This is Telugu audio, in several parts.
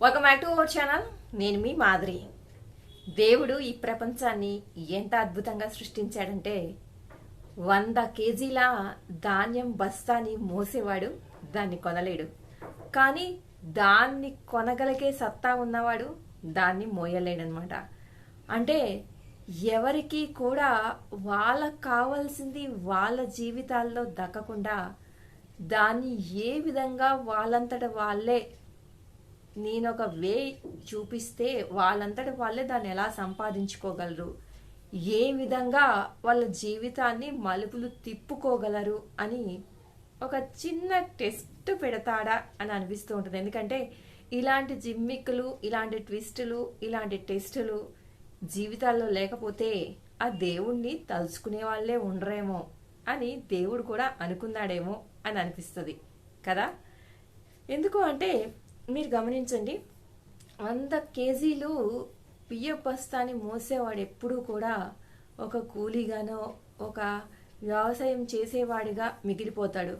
Welcome back to our channel. నేను మీ మాదిరి. దేవుడు ఈ ప్రపంచాన్ని ఎంత అద్భుతంగా సృష్టించాడంటే 100 కేజీల ధాన్యం బస్తాని మోసేవాడు దాన్ని కొనలేడు, కానీ దాన్ని కొనగలిగే సత్తా ఉన్నవాడు దాన్ని మోయలేడనమాట. అంటే ఎవరికి కూడా వాళ్ళకు కావాల్సింది వాళ్ళ జీవితాల్లో దక్కకుండా దాన్ని ఏ విధంగా వాళ్ళంతట వాళ్ళే నేను ఒక వే చూపిస్తే వాళ్ళంతట వాళ్ళే దాన్ని ఎలా సంపాదించుకోగలరు, ఏ విధంగా వాళ్ళ జీవితాన్ని మలుపులు తిప్పుకోగలరు అని ఒక చిన్న టెస్ట్ పెడతాడా అని అనిపిస్తూ ఉంటుంది. ఎందుకంటే ఇలాంటి జిమ్మిక్కులు, ఇలాంటి ట్విస్టులు, ఇలాంటి టెస్టులు జీవితాల్లో లేకపోతే ఆ దేవుణ్ణి తలుచుకునే వాళ్ళే ఉండరేమో అని దేవుడు కూడా అనుకున్నాడేమో అని అనిపిస్తుంది కదా. ఎందుకు అంటే మీరు గమనించండి, 100 కేజీలు బియ్యం బస్తాని మోసేవాడు ఎప్పుడూ కూడా ఒక కూలీగానో ఒక వ్యవసాయం చేసేవాడిగా మిగిలిపోతాడు.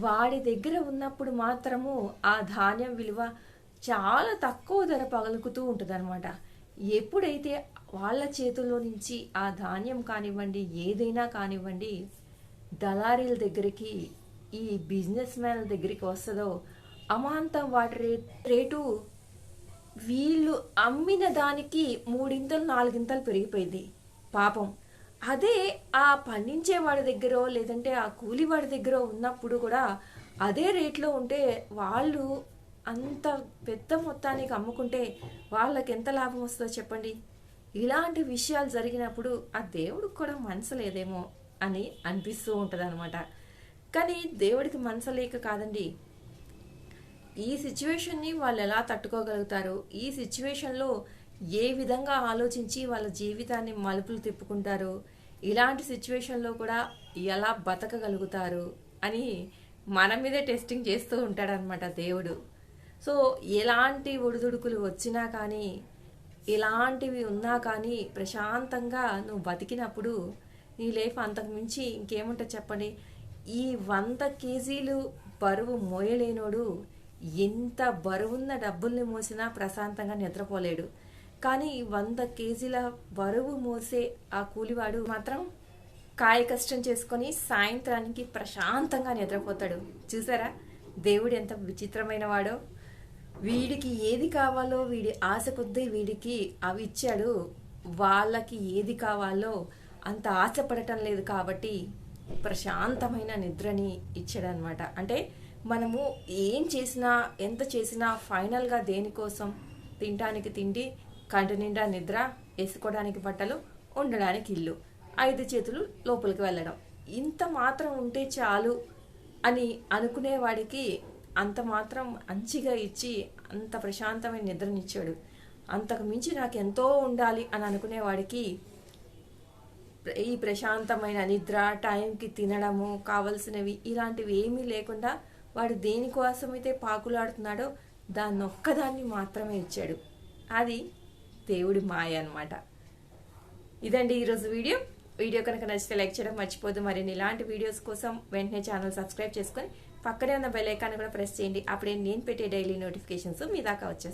వాడి దగ్గర ఉన్నప్పుడు మాత్రము ఆ ధాన్యం విలువ చాలా తక్కువ ధర పలుకుతూ ఉంటుంది అనమాట. ఎప్పుడైతే వాళ్ళ చేతుల్లో నుంచి ఆ ధాన్యం కానివ్వండి, ఏదైనా కానివ్వండి, దళారీల దగ్గరికి, ఈ బిజినెస్ మ్యాన్ల దగ్గరికి వస్తుందో అమాంతం వాటి రేటు వీళ్ళు అమ్మిన దానికి 3 4 పెరిగిపోయింది పాపం. అదే ఆ పండించే వాడి దగ్గర లేదంటే ఆ కూలి వాడి దగ్గర ఉన్నప్పుడు కూడా అదే రేట్లో ఉంటే వాళ్ళు అంత పెద్ద మొత్తానికి అమ్ముకుంటే వాళ్ళకి ఎంత లాభం వస్తుందో చెప్పండి. ఇలాంటి విషయాలు జరిగినప్పుడు ఆ దేవుడికి కూడా మనసు లేదేమో అని అనిపిస్తూ ఉంటుంది అనమాట. కానీ దేవుడికి మనసు లేక కాదండి, ఈ సిచ్యువేషన్ని వాళ్ళు ఎలా తట్టుకోగలుగుతారు, ఈ సిచ్యువేషన్లో ఏ విధంగా ఆలోచించి వాళ్ళ జీవితాన్ని మలుపులు తిప్పుకుంటారు, ఇలాంటి సిచ్యువేషన్లో కూడా ఎలా బతకగలుగుతారు అని మన మీదే టెస్టింగ్ చేస్తూ ఉంటాడనమాట దేవుడు. సో ఎలాంటి ఒడిదుడుకులు వచ్చినా కానీ, ఎలాంటివి ఉన్నా కానీ ప్రశాంతంగా నువ్వు బతికినప్పుడు నీ లైఫ్ అంతకు మించి ఇంకేముంటుంది చెప్పండి. ఈ 100 కేజీలు బరువు మోయలేనోడు ఎంత బరువున్న డబ్బుల్ని మోసినా ప్రశాంతంగా నిద్రపోలేడు. కానీ 100 కేజీల బరువు మోసే ఆ కూలివాడు మాత్రం కాయ కష్టం చేసుకొని సాయంత్రానికి ప్రశాంతంగా నిద్రపోతాడు. చూసారా దేవుడు ఎంత విచిత్రమైన వాడో. వీడికి ఏది కావాలో వీడి ఆశ కొద్దీ వీడికి అవి ఇచ్చాడు. వాళ్ళకి ఏది కావాలో అంత ఆశపడటం లేదు కాబట్టి ప్రశాంతమైన నిద్రని ఇచ్చాడనమాట. అంటే మనము ఏం చేసినా, ఎంత చేసినా ఫైనల్గా దేనికోసం? తినడానికి తిండి, కంటి నిండా నిద్ర, వేసుకోవడానికి బట్టలు, ఉండడానికి ఇల్లు, 5 చేతులు లోపలికి వెళ్ళడం, ఇంత మాత్రం ఉంటే చాలు అని అనుకునేవాడికి అంత మాత్రం మంచిగా ఇచ్చి అంత ప్రశాంతమైన నిద్రనిచ్చాడు. అంతకు మించి నాకు ఎంతో ఉండాలి అని అనుకునేవాడికి ఈ ప్రశాంతమైన నిద్ర, టైంకి తినడము, కావలసినవి ఇలాంటివి ఏమీ లేకుండా వాడు దేనికోసమైతే పాకులాడుతున్నాడో దాన్ని ఒక్కదాన్ని మాత్రమే ఇచ్చాడు. అది దేవుడి మాయ అన్నమాట. ఇదండి ఈరోజు వీడియో కనుక నచ్చితే లైక్ చేయడం మర్చిపోద్దు. మరిన్ని ఇలాంటి వీడియోస్ కోసం వెంటనే ఛానల్ సబ్స్క్రైబ్ చేసుకొని పక్కనే ఉన్న బెల్ ఐకాన్ కూడా ప్రెస్ చేయండి. అప్పుడే నేను పెట్టే డైలీ నోటిఫికేషన్స్ మీ దాకా వచ్చేస్తాయి.